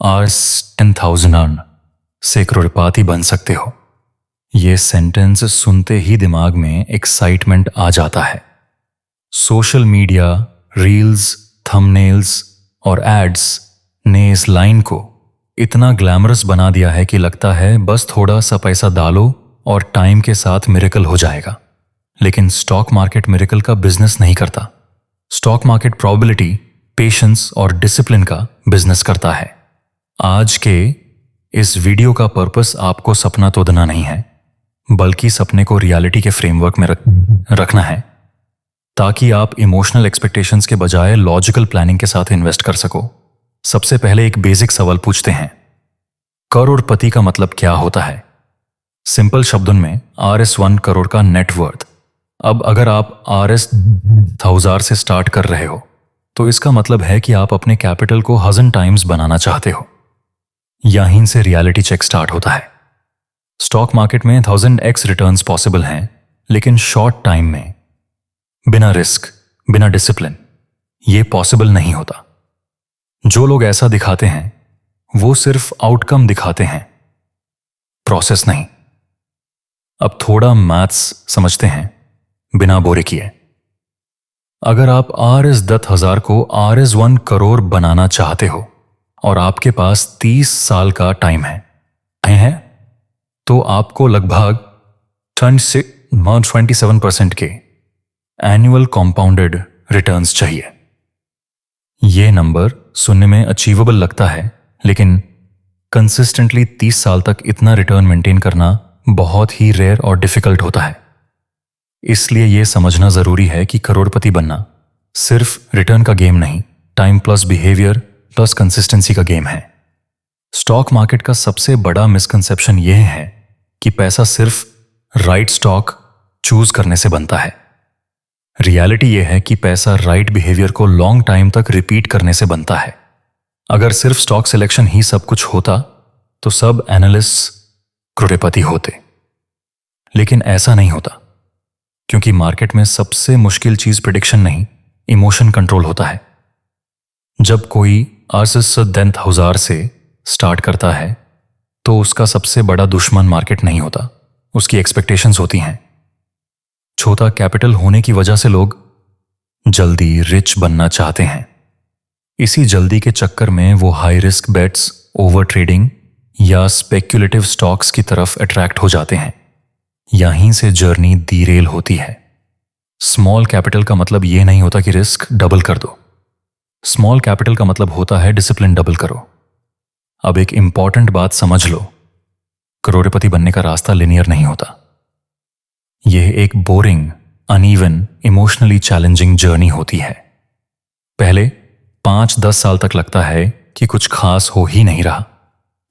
आज 10,000 अर्न से करोड़पति बन सकते हो। ये सेंटेंस सुनते ही दिमाग में एक्साइटमेंट आ जाता है। सोशल मीडिया, रील्स, थंबनेल्स और एड्स ने इस लाइन को इतना ग्लैमरस बना दिया है कि लगता है बस थोड़ा सा पैसा डालो और टाइम के साथ मिरेकल हो जाएगा। लेकिन स्टॉक मार्केट मिरेकल का बिजनेस नहीं करता। स्टॉक मार्केट प्रोबेबिलिटी, पेशेंस और डिसिप्लिन का बिजनेस करता है। आज के इस वीडियो का पर्पस आपको सपना तोड़ना नहीं है, बल्कि सपने को रियलिटी के फ्रेमवर्क में रखना है, ताकि आप इमोशनल एक्सपेक्टेशंस के बजाय लॉजिकल प्लानिंग के साथ इन्वेस्ट कर सको। सबसे पहले एक बेसिक सवाल पूछते हैं, करोड़पति का मतलब क्या होता है? सिंपल शब्दों में RS1 करोड़ का नेटवर्थ। अब अगर आप RS1000 से स्टार्ट कर रहे हो तो इसका मतलब है कि आप अपने कैपिटल को 1000 टाइम्स बनाना चाहते हो। यहीं से रियलिटी चेक स्टार्ट होता है। स्टॉक मार्केट में 1000x रिटर्न्स पॉसिबल हैं, लेकिन शॉर्ट टाइम में बिना रिस्क, बिना डिसिप्लिन ये पॉसिबल नहीं होता। जो लोग ऐसा दिखाते हैं वो सिर्फ आउटकम दिखाते हैं, प्रोसेस नहीं। अब थोड़ा मैथ्स समझते हैं बिना बोरे किए। अगर आप RS10,000 को RS1 करोड़ बनाना चाहते हो और आपके पास 30 साल का टाइम है तो आपको लगभग 27% के एनुअल कॉम्पाउंडेड रिटर्न्स चाहिए। ये नंबर सुनने में अचीवेबल लगता है, लेकिन कंसिस्टेंटली 30 साल तक इतना रिटर्न मेंटेन करना बहुत ही रेयर और डिफिकल्ट होता है। इसलिए यह समझना जरूरी है कि करोड़पति बनना सिर्फ रिटर्न का गेम नहीं, time plus behaviour plus consistency का गेम है। स्टॉक मार्केट का सबसे बड़ा मिसकंसेप्शन यह है कि पैसा सिर्फ राइट स्टॉक चूज करने से बनता है। रियलिटी यह है कि पैसा राइट बिहेवियर को लॉन्ग टाइम तक रिपीट करने से बनता है। अगर सिर्फ स्टॉक सिलेक्शन ही सब कुछ होता तो सब एनालिस्ट करोड़पति होते, लेकिन ऐसा नहीं होता, क्योंकि मार्केट में सबसे मुश्किल चीज प्रेडिक्शन नहीं, इमोशन कंट्रोल होता है। जब कोई RS10,000 से स्टार्ट करता है तो उसका सबसे बड़ा दुश्मन मार्केट नहीं होता, उसकी एक्सपेक्टेशंस होती हैं। छोटा कैपिटल होने की वजह से लोग जल्दी रिच बनना चाहते हैं। इसी जल्दी के चक्कर में वो high risk bets, over trading या स्पेक्युलेटिव स्टॉक्स की तरफ अट्रैक्ट हो जाते हैं। यहीं से जर्नी डीरेल होती है। स्मॉल कैपिटल का मतलब यह नहीं होता कि रिस्क डबल कर दो। स्मॉल कैपिटल का मतलब होता है डिसिप्लिन डबल करो। अब एक इंपॉर्टेंट बात समझ लो, करोड़पति बनने का रास्ता लिनियर नहीं होता। यह एक boring, uneven, emotionally challenging journey होती है। पहले 5-10 साल तक लगता है कि कुछ खास हो ही नहीं रहा।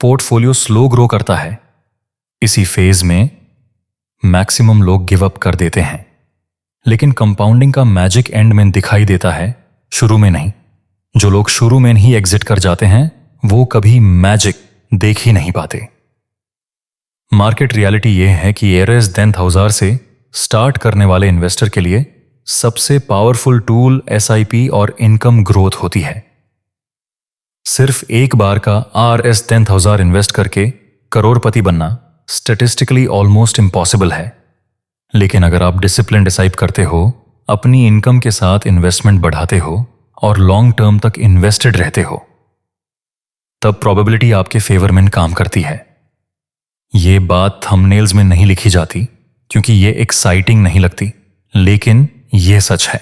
पोर्टफोलियो स्लो ग्रो करता है। इसी फेज में मैक्सिमम लोग गिव अप कर देते हैं, लेकिन कंपाउंडिंग का मैजिक एंड में दिखाई देता है, शुरू में नहीं। जो लोग शुरू में ही एग्जिट कर जाते हैं वो कभी मैजिक देख ही नहीं पाते। मार्केट रियलिटी यह है कि RS10,000 से स्टार्ट करने वाले इन्वेस्टर के लिए सबसे पावरफुल टूल SIP और इनकम ग्रोथ होती है। सिर्फ एक बार का RS10,000 इन्वेस्ट करके करोड़पति बनना स्टैटिस्टिकली ऑलमोस्ट इम्पॉसिबल है। लेकिन अगर आप डिसिप्लिन डिसाइड करते हो, अपनी इनकम के साथ इन्वेस्टमेंट बढ़ाते हो और लॉन्ग टर्म तक इन्वेस्टेड रहते हो, तब प्रोबेबिलिटी आपके फेवर में काम करती है। ये बात थंबनेल्स में नहीं लिखी जाती क्योंकि ये एक्साइटिंग नहीं लगती, लेकिन यह सच है।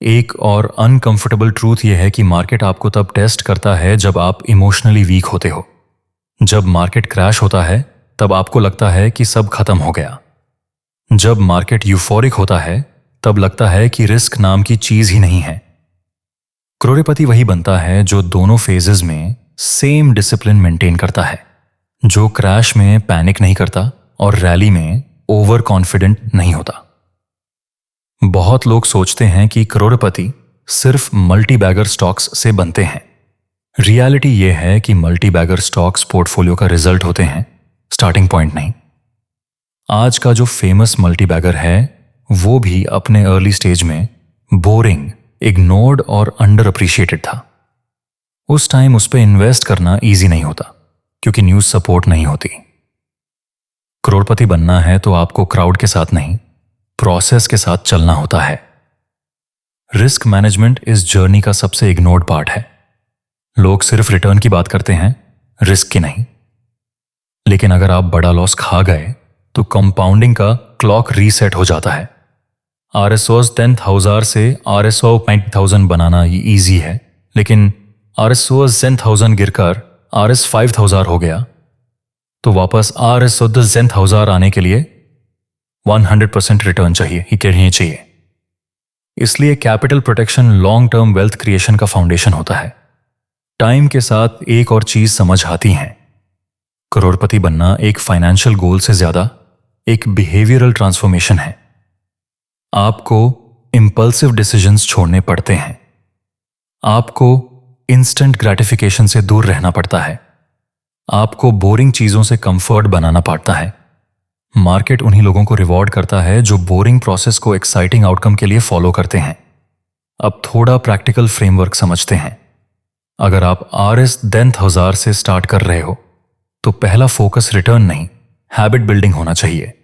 एक और अनकंफर्टेबल ट्रूथ यह है कि मार्केट आपको तब टेस्ट करता है जब आप इमोशनली वीक होते हो। जब मार्केट क्रैश होता है तब आपको लगता है कि सब खत्म हो गया। जब मार्केट यूफोरिक होता है तब लगता है कि रिस्क नाम की चीज ही नहीं है। करोड़पति वही बनता है जो दोनों फेजेस में सेम डिसिप्लिन मेंटेन करता है, जो क्रैश में पैनिक नहीं करता और रैली में ओवर कॉन्फिडेंट नहीं होता। बहुत लोग सोचते हैं कि करोड़पति सिर्फ मल्टी बैगर स्टॉक्स से बनते हैं। रियलिटी यह है कि मल्टी बैगर स्टॉक्स पोर्टफोलियो का रिजल्ट होते हैं, स्टार्टिंग पॉइंट नहीं। आज का जो फेमस मल्टी बैगर है वो भी अपने अर्ली स्टेज में बोरिंग, इग्नोर्ड और अंडर अप्रिशिएटेड था। उस टाइम उस पर इन्वेस्ट करना इजी नहीं होता क्योंकि न्यूज़ सपोर्ट नहीं होती। करोड़पति बनना है तो आपको क्राउड के साथ नहीं, प्रोसेस के साथ चलना होता है। रिस्क मैनेजमेंट इस जर्नी का सबसे इग्नोर्ड पार्ट है। लोग सिर्फ रिटर्न की बात करते हैं, रिस्क की नहीं। लेकिन अगर आप बड़ा लॉस खा गए तो कंपाउंडिंग का क्लॉक रीसेट हो जाता है। RSOs 10,000 से RSO 90,000 बनाना ये ईजी है, लेकिन RSOs 10,000 गिरकर RS 5,000 हो गया तो वापस RSO 10,000 आने के लिए 100% रिटर्न चाहिए ही चाहिए। इसलिए capital protection long term wealth creation का फाउंडेशन होता है। टाइम के साथ एक और चीज समझ आती है, करोड़पति बनना एक फाइनेंशियल गोल से ज्यादा एक बिहेवियरल ट्रांसफॉर्मेशन है। आपको इंपल्सिव डिसीजंस छोड़ने पड़ते हैं, आपको इंस्टेंट ग्रेटिफिकेशन से दूर रहना पड़ता है, आपको बोरिंग चीजों से कंफर्ट बनाना पड़ता है। मार्केट उन्हीं लोगों को रिवॉर्ड करता है जो बोरिंग प्रोसेस को एक्साइटिंग आउटकम के लिए फॉलो करते हैं। अब थोड़ा प्रैक्टिकल फ्रेमवर्क समझते हैं। अगर आप RS 10,000 से स्टार्ट कर रहे हो तो पहला फोकस रिटर्न नहीं, हैबिट बिल्डिंग होना चाहिए।